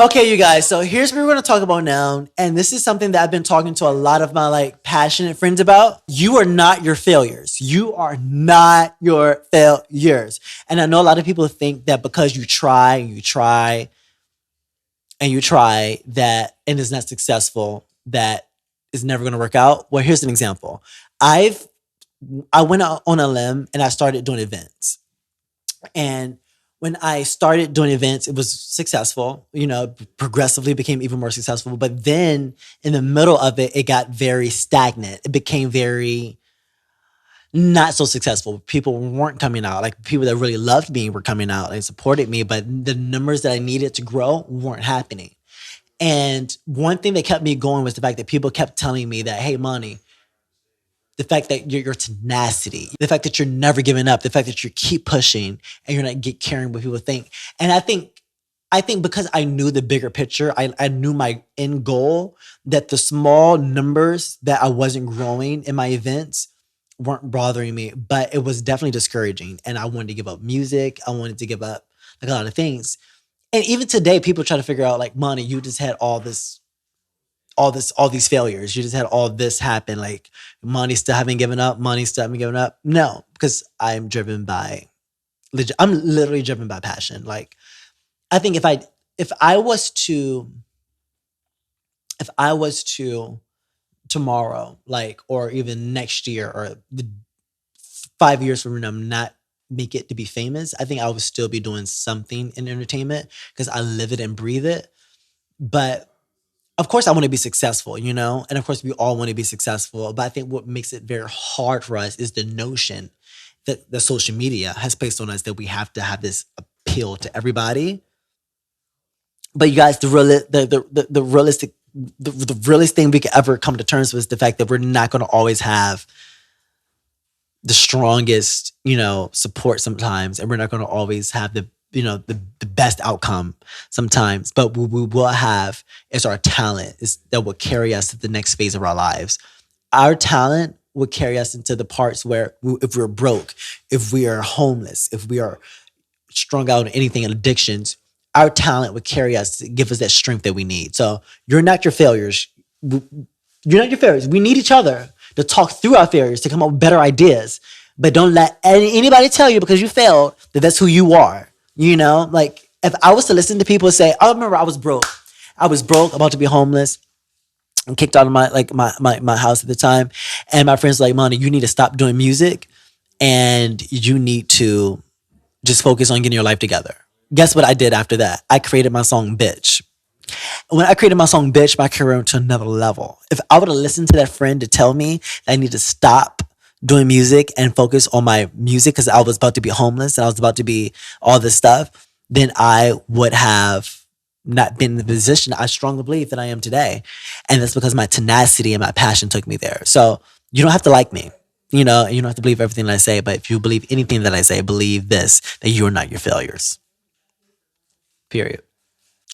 Okay, you guys. So here's what we're going to talk about now, and this is something that I've been talking to a lot of my like passionate friends about. You are not your failures. You are not your failures. And I know a lot of people think that because you try and you try and you try that and it's not successful, that is never going to work out. Well, here's an example. I've I went out on a limb and I started doing events. And when I started doing events, it was successful, progressively became even more successful. But then in the middle of it, it got very stagnant. It became very not so successful. People weren't coming out. Like people that really loved me were coming out and supported me, but the numbers that I needed to grow weren't happening. And one thing that kept me going was the fact that people kept telling me that, hey, Money, the fact that your tenacity, the fact that you're never giving up, the fact that you keep pushing and you're not get caring what people think. And I think because I knew the bigger picture, I knew my end goal, that the small numbers that I wasn't growing in my events weren't bothering me, but it was definitely discouraging. And I wanted to give up music. I wanted to give up like a lot of things. And even today, people try to figure out like, Money, you just had all these failures. You just had all this happen. Like Money still haven't given up. Money still haven't given up. No, because I'm literally driven by passion. Like I think if I was to if I was to tomorrow, like or even next year or 5 years from now, not make it to be famous, I think I would still be doing something in entertainment because I live it and breathe it. But of course I want to be successful, and of course we all want to be successful. But I think what makes it very hard for us is the notion that the social media has placed on us that we have to have this appeal to everybody. But you guys, the realistic the realest thing we could ever come to terms with is the fact that we're not going to always have the strongest, support sometimes, and we're not going to always have the best outcome sometimes. But what we will have is our talent is that will carry us to the next phase of our lives. Our talent will carry us into the parts where if we're broke, if we are homeless, if we are strung out in anything in addictions, our talent would carry us to give us that strength that we need. So you're not your failures. You're not your failures. We need each other to talk through our failures to come up with better ideas. But don't let anybody tell you because you failed that that's who you are. Like if I was to listen to people say, I remember I was broke. I was broke, about to be homeless, and kicked out of my house at the time. And my friends were like, Money, you need to stop doing music and you need to just focus on getting your life together. Guess what I did after that? I created my song Bitch. When I created my song Bitch, my career went to another level. If I would have listened to that friend to tell me that I need to stop doing music and focus on my music because I was about to be homeless and I was about to be all this stuff, then I would have not been in the position I strongly believe that I am today. And that's because my tenacity and my passion took me there. So you don't have to like me. You don't have to believe everything that I say, but if you believe anything that I say, believe this, that you are not your failures. Period.